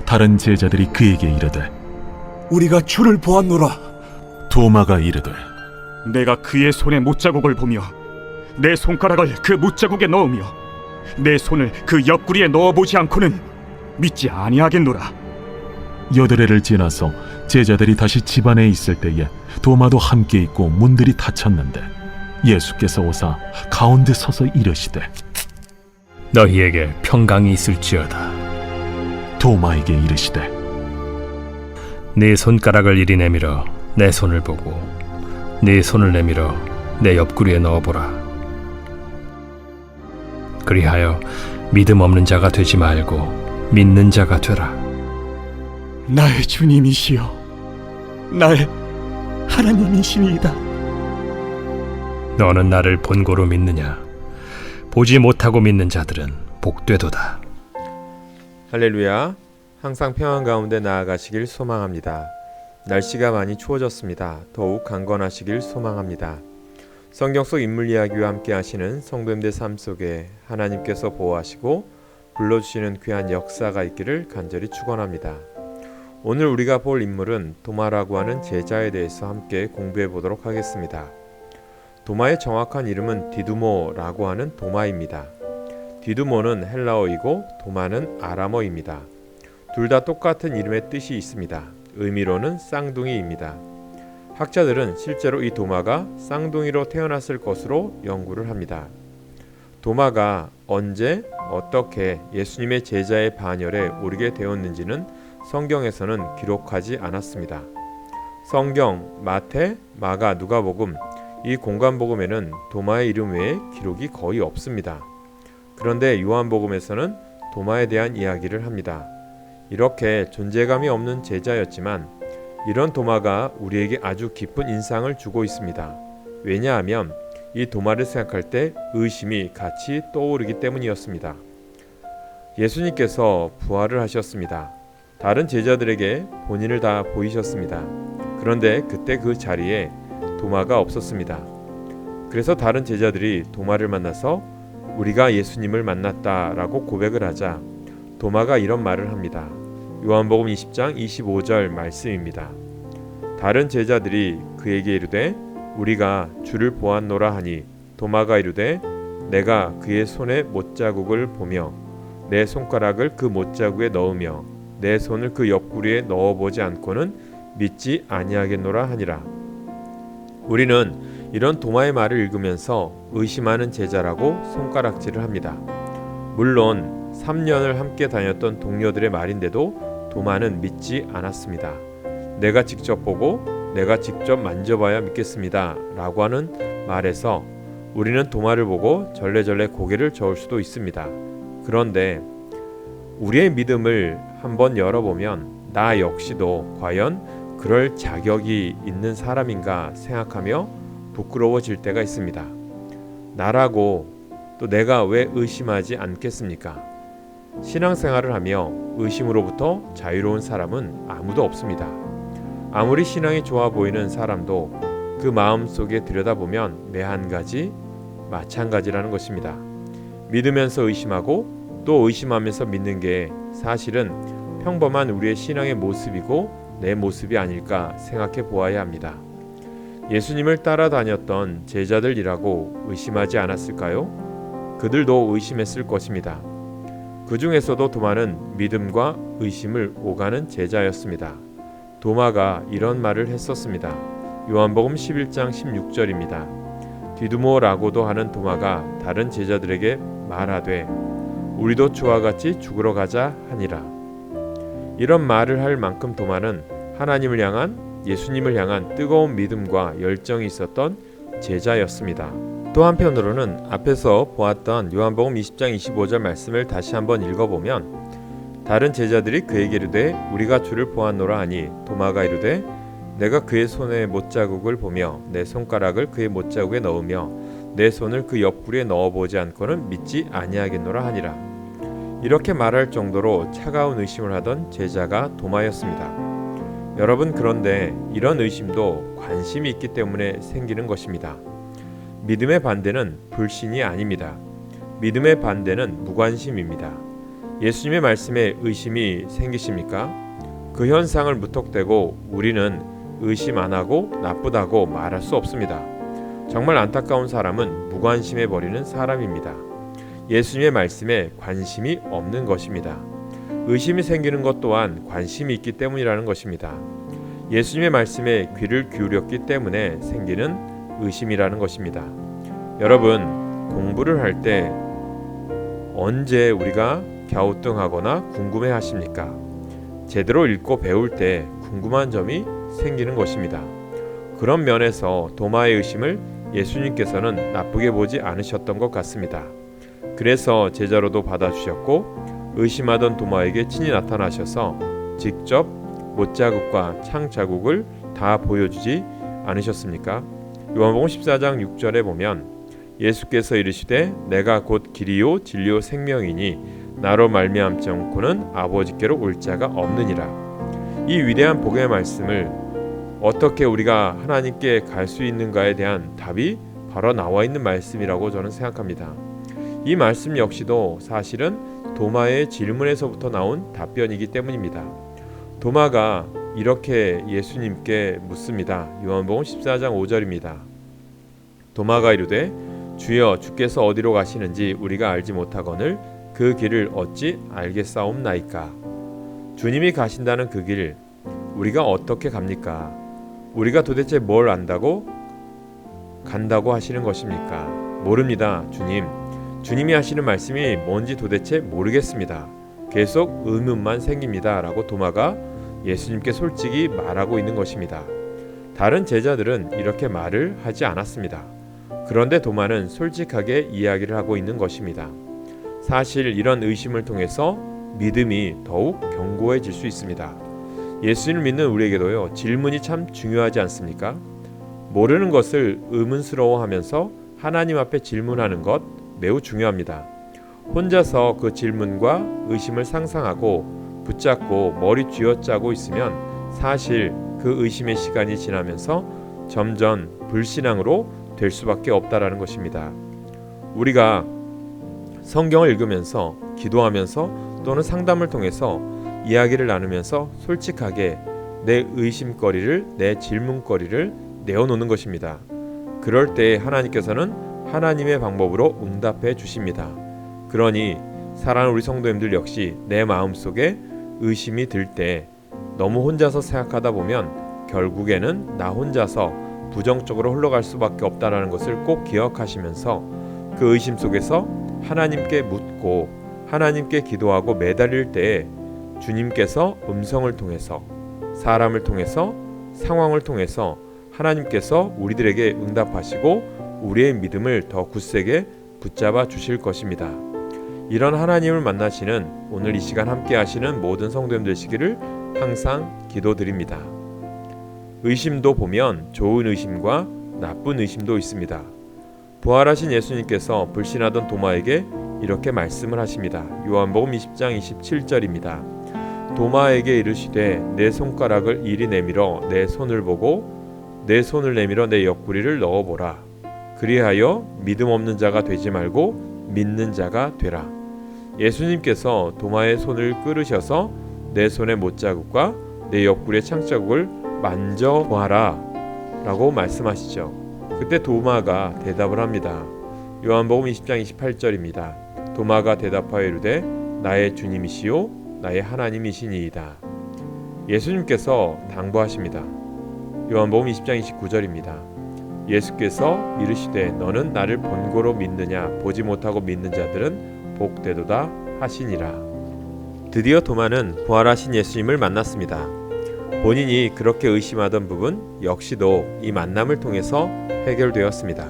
다른 제자들이 그에게 이르되 우리가 주를 보았노라. 도마가 이르되 내가 그의 손에 못자국을 보며 내 손가락을 그 못자국에 넣으며 내 손을 그 옆구리에 넣어보지 않고는 믿지 아니하겠노라. 여드레를 지나서 제자들이 다시 집 안에 있을 때에 도마도 함께 있고 문들이 닫혔는데 예수께서 오사 가운데 서서 이르시되 너희에게 평강이 있을지어다. 도마에게 이르시되 네 손가락을 이리 내밀어 내 손을 보고 네 손을 내밀어 내 옆구리에 넣어보라. 그리하여 믿음 없는 자가 되지 말고 믿는 자가 되라. 나의 주님이시여, 나의 하나님이시니이다. 너는 나를 본고로 믿느냐? 보지 못하고 믿는 자들은 복되도다. 할렐루야. 항상 평안 가운데 나아가시길 소망합니다. 날씨가 많이 추워졌습니다. 더욱 강건하시길 소망합니다. 성경 속 인물 이야기와 함께 하시는 성도님들 삶 속에 하나님께서 보호하시고 불러주시는 귀한 역사가 있기를 간절히 축원합니다. 오늘 우리가 볼 인물은 도마라고 하는 제자에 대해서 함께 공부해 보도록 하겠습니다. 도마의 정확한 이름은 디두모라고 하는 도마입니다. 디두모는 헬라어이고 도마는 아람어입니다. 둘 다 똑같은 이름의 뜻이 있습니다. 의미로는 쌍둥이입니다. 학자들은 실제로 이 도마가 쌍둥이로 태어났을 것으로 연구를 합니다. 도마가 언제 어떻게 예수님의 제자의 반열에 오르게 되었는지는 성경에서는 기록하지 않았습니다. 성경, 마태, 마가, 누가복음 이 공간복음에는 도마의 이름 외에 기록이 거의 없습니다. 그런데 요한복음에서는 도마에 대한 이야기를 합니다. 이렇게 존재감이 없는 제자였지만 이런 도마가 우리에게 아주 깊은 인상을 주고 있습니다. 왜냐하면 이 도마를 생각할 때 의심이 같이 떠오르기 때문이었습니다. 예수님께서 부활을 하셨습니다. 다른 제자들에게 본인을 다 보이셨습니다. 그런데 그때 그 자리에 도마가 없었습니다. 그래서 다른 제자들이 도마를 만나서 우리가 예수님을 만났다라고 고백을 하자 도마가 이런 말을 합니다. 요한복음 20장 25절 말씀입니다. 다른 제자들이 그에게 이르되 우리가 주를 보았노라 하니 도마가 이르되 내가 그의 손에 못자국을 보며 내 손가락을 그 못자국에 넣으며 내 손을 그 옆구리에 넣어보지 않고는 믿지 아니하겠노라 하니라. 우리는 이런 도마의 말을 읽으면서 의심하는 제자라고 손가락질을 합니다. 물론 3년을 함께 다녔던 동료들의 말인데도 도마는 믿지 않았습니다. 내가 직접 보고 내가 직접 만져봐야 믿겠습니다 라고 하는 말에서 우리는 도마를 보고 절레절레 고개를 저을 수도 있습니다. 그런데 우리의 믿음을 한번 열어보면 나 역시도 과연 그럴 자격이 있는 사람인가 생각하며 부끄러워질 때가 있습니다. 나라고 또 내가 왜 의심하지 않겠습니까? 신앙생활을 하며 의심으로부터 자유로운 사람은 아무도 없습니다. 아무리 신앙이 좋아 보이는 사람도 그 마음속에 들여다보면 매 한 가지 마찬가지라는 것입니다. 믿으면서 의심하고 또 의심하면서 믿는 게 사실은 평범한 우리의 신앙의 모습이고 내 모습이 아닐까 생각해 보아야 합니다. 예수님을 따라다녔던 제자들이라고 의심하지 않았을까요? 그들도 의심했을 것입니다. 그 중에서도 도마는 믿음과 의심을 오가는 제자였습니다. 도마가 이런 말을 했었습니다. 요한복음 11장 16절입니다. 디두모라고도 하는 도마가 다른 제자들에게 말하되 우리도 주와 같이 죽으러 가자 하니라. 이런 말을 할 만큼 도마는 하나님을 향한 예수님을 향한 뜨거운 믿음과 열정이 있었던 제자였습니다. 또 한편으로는 앞에서 보았던 요한복음 20장 25절 말씀을 다시 한번 읽어보면 다른 제자들이 그에게 이르되 우리가 주를 보았노라 하니 도마가 이르되 내가 그의 손에 못자국을 보며 내 손가락을 그의 못자국에 넣으며 내 손을 그 옆구리에 넣어보지 않고는 믿지 아니하겠노라 하니라. 이렇게 말할 정도로 차가운 의심을 하던 제자가 도마였습니다. 여러분, 그런데 이런 의심도 관심이 있기 때문에 생기는 것입니다. 믿음의 반대는 불신이 아닙니다. 믿음의 반대는 무관심입니다. 예수님의 말씀에 의심이 생기십니까? 그 현상을 무턱대고 우리는 의심 안 하고 나쁘다고 말할 수 없습니다. 정말 안타까운 사람은 무관심해 버리는 사람입니다. 예수님의 말씀에 관심이 없는 것입니다. 의심이 생기는 것 또한 관심이 있기 때문이라는 것입니다. 예수님의 말씀에 귀를 기울였기 때문에 생기는 의심이라는 것입니다. 여러분, 공부를 할 때 언제 우리가 갸우뚱하거나 궁금해 하십니까? 제대로 읽고 배울 때 궁금한 점이 생기는 것입니다. 그런 면에서 도마의 의심을 예수님께서는 나쁘게 보지 않으셨던 것 같습니다. 그래서 제자로도 받아주셨고 의심하던 도마에게 친히 나타나셔서 직접 못자국과 창자국을 다 보여주지 않으셨습니까? 요한복음 14장 6절에 보면 예수께서 이르시되 내가 곧 길이요 진리요 생명이니 나로 말미암지 않고는 아버지께로 올 자가 없느니라. 이 위대한 복음의 말씀을 어떻게 우리가 하나님께 갈 수 있는가에 대한 답이 바로 나와 있는 말씀이라고 저는 생각합니다. 이 말씀 역시도 사실은 도마의 질문에서부터 나온 답변이기 때문입니다. 도마가 이렇게 예수님께 묻습니다. 요한복음 14장 5절입니다. 도마가 이르되 주여 주께서 어디로 가시는지 우리가 알지 못하거늘 그 길을 어찌 알겠사옵나이까. 주님이 가신다는 그 길 우리가 어떻게 갑니까? 우리가 도대체 뭘 안다고 간다고 하시는 것입니까? 모릅니다. 주님이 하시는 말씀이 뭔지 도대체 모르겠습니다. 계속 의문만 생깁니다. 라고 도마가 예수님께 솔직히 말하고 있는 것입니다. 다른 제자들은 이렇게 말을 하지 않았습니다. 그런데 도마는 솔직하게 이야기를 하고 있는 것입니다. 사실 이런 의심을 통해서 믿음이 더욱 견고해질 수 있습니다. 예수님을 믿는 우리에게도요, 질문이 참 중요하지 않습니까? 모르는 것을 의문스러워하면서 하나님 앞에 질문하는 것 매우 중요합니다. 혼자서 그 질문과 의심을 상상하고 붙잡고 머리 쥐어짜고 있으면 사실 그 의심의 시간이 지나면서 점점 불신앙으로 될 수밖에 없다라는 것입니다. 우리가 성경을 읽으면서 기도하면서 또는 상담을 통해서 이야기를 나누면서 솔직하게 내 의심거리를 내 질문거리를 내어놓는 것입니다. 그럴 때 하나님께서는 하나님의 방법으로 응답해 주십니다. 그러니 사랑하는 우리 성도님들 역시 내 마음속에 의심이 들 때 너무 혼자서 생각하다 보면 결국에는 나 혼자서 부정적으로 흘러갈 수밖에 없다는 것을 꼭 기억하시면서 그 의심 속에서 하나님께 묻고 하나님께 기도하고 매달릴 때에 주님께서 음성을 통해서 사람을 통해서 상황을 통해서 하나님께서 우리들에게 응답하시고 우리의 믿음을 더 굳세게 붙잡아 주실 것입니다. 이런 하나님을 만나시는 오늘 이 시간 함께 하시는 모든 성도님 되시기를 항상 기도드립니다. 의심도 보면 좋은 의심과 나쁜 의심도 있습니다. 부활하신 예수님께서 불신하던 도마에게 이렇게 말씀을 하십니다. 요한복음 20장 27절입니다. 도마에게 이르시되 내 손가락을 이리 내밀어 내 손을 보고 내 손을 내밀어 내 옆구리를 넣어보라. 그리하여 믿음 없는 자가 되지 말고 믿는 자가 되라. 예수님께서 도마의 손을 끌으셔서 내 손의 못자국과 내 옆구리의 창자국을 만져봐라 라고 말씀하시죠. 그때 도마가 대답을 합니다. 요한복음 20장 28절입니다. 도마가 대답하여 이르되 나의 주님이시요 나의 하나님이시니이다. 예수님께서 당부하십니다. 요한복음 20장 29절입니다. 예수께서 이르시되 너는 나를 본고로 믿느냐 보지 못하고 믿는 자들은 복되도다 하시니라. 드디어 도마는 부활하신 예수님을 만났습니다. 본인이 그렇게 의심하던 부분 역시도 이 만남을 통해서 해결되었습니다.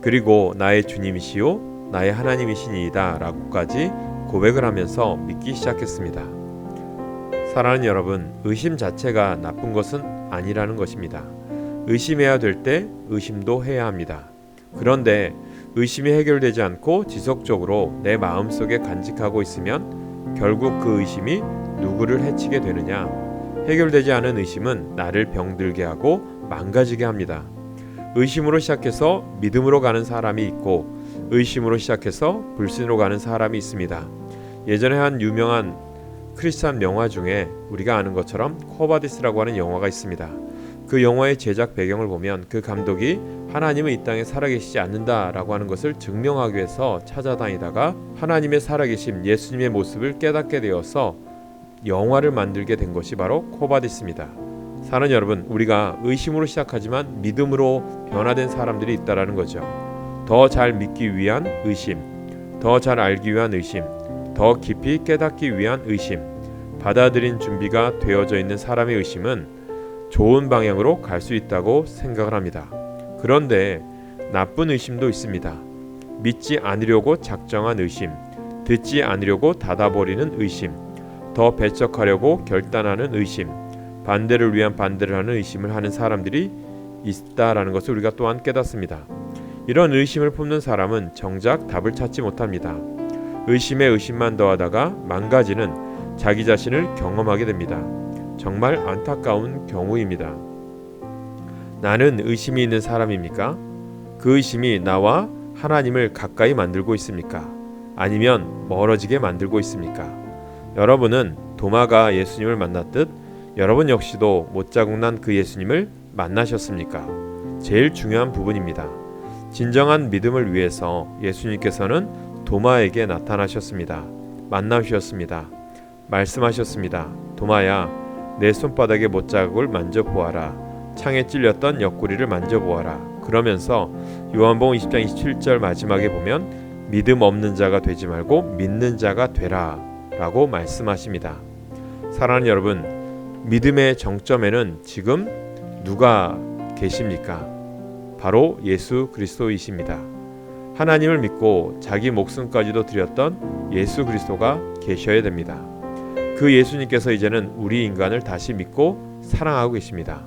그리고 나의 주님이시요 나의 하나님이시니이다 라고까지 고백을 하면서 믿기 시작했습니다. 사랑하는 여러분, 의심 자체가 나쁜 것은 아니라는 것입니다. 의심해야 될 때 의심도 해야 합니다. 그런데 의심이 해결되지 않고 지속적으로 내 마음속에 간직하고 있으면 결국 그 의심이 누구를 해치게 되느냐? 해결되지 않은 의심은 나를 병들게 하고 망가지게 합니다. 의심으로 시작해서 믿음으로 가는 사람이 있고 의심으로 시작해서 불신으로 가는 사람이 있습니다. 예전에 한 유명한 크리스찬 영화 중에 우리가 아는 것처럼 코바디스라고 하는 영화가 있습니다. 그 영화의 제작 배경을 보면 그 감독이 하나님은 이 땅에 살아계시지 않는다라고 하는 것을 증명하기 위해서 찾아다니다가 하나님의 살아계심, 예수님의 모습을 깨닫게 되어서 영화를 만들게 된 것이 바로 코바디스입니다. 사는 여러분, 우리가 의심으로 시작하지만 믿음으로 변화된 사람들이 있다라는 거죠. 더 잘 믿기 위한 의심, 더 잘 알기 위한 의심, 더 깊이 깨닫기 위한 의심, 받아들인 준비가 되어져 있는 사람의 의심은 좋은 방향으로 갈 수 있다고 생각을 합니다. 그런데 나쁜 의심도 있습니다. 믿지 않으려고 작정한 의심, 듣지 않으려고 닫아버리는 의심, 더 배척하려고 결단하는 의심, 반대를 위한 반대를 하는 의심을 하는 사람들이 있다라는 것을 우리가 또한 깨닫습니다. 이런 의심을 품는 사람은 정작 답을 찾지 못합니다. 의심에 의심만 더하다가 망가지는 자기 자신을 경험하게 됩니다. 정말 안타까운 경우입니다. 나는 의심이 있는 사람입니까? 그 의심이 나와 하나님을 가까이 만들고 있습니까? 아니면 멀어지게 만들고 있습니까? 여러분은 도마가 예수님을 만났듯 여러분 역시도 못자국 난 그 예수님을 만나셨습니까? 제일 중요한 부분입니다. 진정한 믿음을 위해서 예수님께서는 도마에게 나타나셨습니다. 만나셨습니다. 말씀하셨습니다. 도마야, 내 손바닥에 못자국을 만져보아라. 창에 찔렸던 옆구리를 만져보아라. 그러면서 요한복음 20장 27절 마지막에 보면 믿음 없는 자가 되지 말고 믿는 자가 되라 라고 말씀하십니다. 사랑하는 여러분, 믿음의 정점에는 지금 누가 계십니까? 바로 예수 그리스도이십니다. 하나님을 믿고 자기 목숨까지도 드렸던 예수 그리스도가 계셔야 됩니다. 그 예수님께서 이제는 우리 인간을 다시 믿고 사랑하고 계십니다.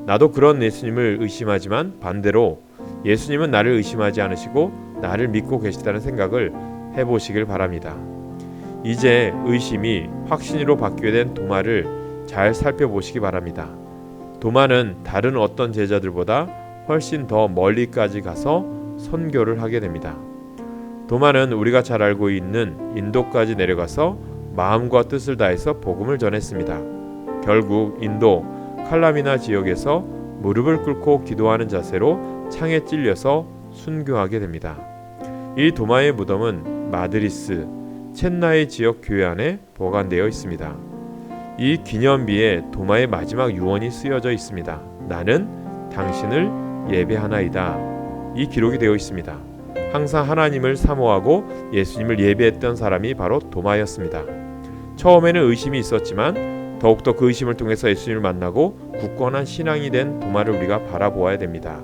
나도 그런 예수님을 의심하지만 반대로 예수님은 나를 의심하지 않으시고 나를 믿고 계시다는 생각을 해보시길 바랍니다. 이제 의심이 확신으로 바뀌게 된 도마를 잘 살펴보시기 바랍니다. 도마는 다른 어떤 제자들보다 훨씬 더 멀리까지 가서 선교를 하게 됩니다. 도마는 우리가 잘 알고 있는 인도까지 내려가서 마음과 뜻을 다해서 복음을 전했습니다. 결국 인도 칼라미나 지역에서 무릎을 꿇고 기도하는 자세로 창에 찔려서 순교하게 됩니다. 이 도마의 무덤은 마드리스, 첸나이 지역 교회 안에 보관되어 있습니다. 이 기념비에 도마의 마지막 유언이 쓰여져 있습니다. 나는 당신을 예배하나이다. 이 기록이 되어 있습니다. 항상 하나님을 사모하고 예수님을 예배했던 사람이 바로 도마였습니다. 처음에는 의심이 있었지만 더욱더 그 의심을 통해서 예수님을 만나고 굳건한 신앙이 된 도마를 우리가 바라보아야 됩니다.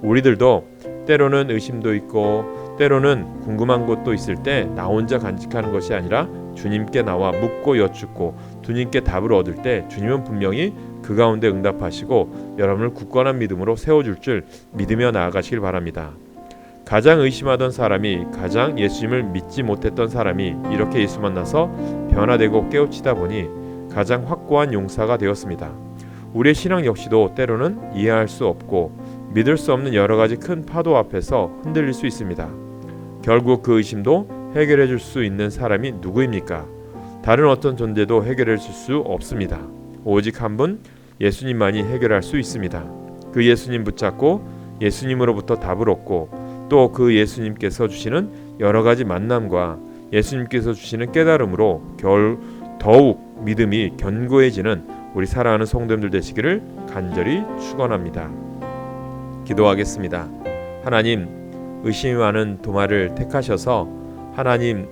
우리들도 때로는 의심도 있고 때로는 궁금한 것도 있을 때 나 혼자 간직하는 것이 아니라 주님께 나와 묻고 여쭙고 주님께 답을 얻을 때 주님은 분명히 그 가운데 응답하시고 여러분을 굳건한 믿음으로 세워줄 줄 믿으며 나아가시길 바랍니다. 가장 의심하던 사람이, 가장 예수님을 믿지 못했던 사람이 이렇게 예수 만나서 변화되고 깨우치다 보니 가장 확고한 용사가 되었습니다. 우리의 신앙 역시도 때로는 이해할 수 없고 믿을 수 없는 여러 가지 큰 파도 앞에서 흔들릴 수 있습니다. 결국 그 의심도 해결해 줄 수 있는 사람이 누구입니까? 다른 어떤 존재도 해결해 줄 수 없습니다. 오직 한 분, 예수님만이 해결할 수 있습니다. 그 예수님 붙잡고 예수님으로부터 답을 얻고 또 그 예수님께서 주시는 여러 가지 만남과 예수님께서 주시는 깨달음으로 더욱 믿음이 견고해지는 우리 사랑하는 성도님들 되시기를 간절히 축원합니다. 기도하겠습니다. 하나님, 의심이 많은 도마를 택하셔서 하나님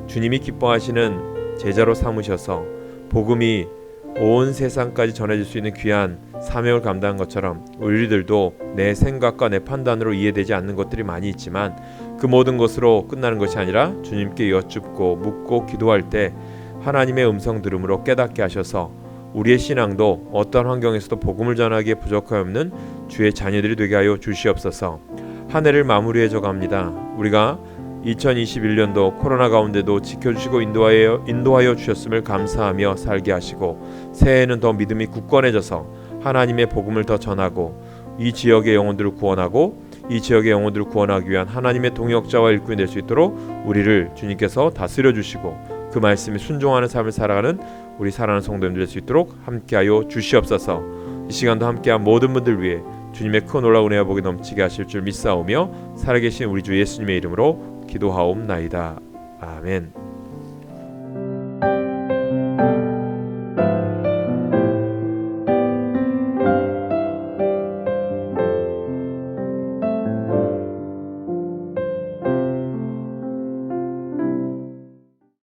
주님이 기뻐하시는 제자로 삼으셔서 복음이 온 세상까지 전해질 수 있는 귀한 사명을 감당한 것처럼 우리들도 내 생각과 내 판단으로 이해되지 않는 것들이 많이 있지만 그 모든 것으로 끝나는 것이 아니라 주님께 여쭙고 묻고 기도할 때 하나님의 음성 들음으로 깨닫게 하셔서 우리의 신앙도 어떤 환경에서도 복음을 전하기에 부족함이 없는 주의 자녀들이 되게 하여 주시옵소서. 한 해를 마무리해져 갑니다. 우리가 2021년도 코로나 가운데도 지켜주시고 인도하여 주셨음을 감사하며 살게 하시고 새해에는 더 믿음이 굳건해져서 하나님의 복음을 더 전하고 이 지역의 영혼들을 구원하고 이 지역의 영혼들을 구원하기 위한 하나님의 동역자와 일꾼이 될 수 있도록 우리를 주님께서 다스려 주시고 그 말씀에 순종하는 삶을 살아가는 우리 사랑하는 성도님들 될 수 있도록 함께하여 주시옵소서. 이 시간도 함께한 모든 분들 위해 주님의 큰 놀라운 은혜와 복이 넘치게 하실 줄 믿사오며 살아계신 우리 주 예수님의 이름으로 기도하옵나이다. 아멘.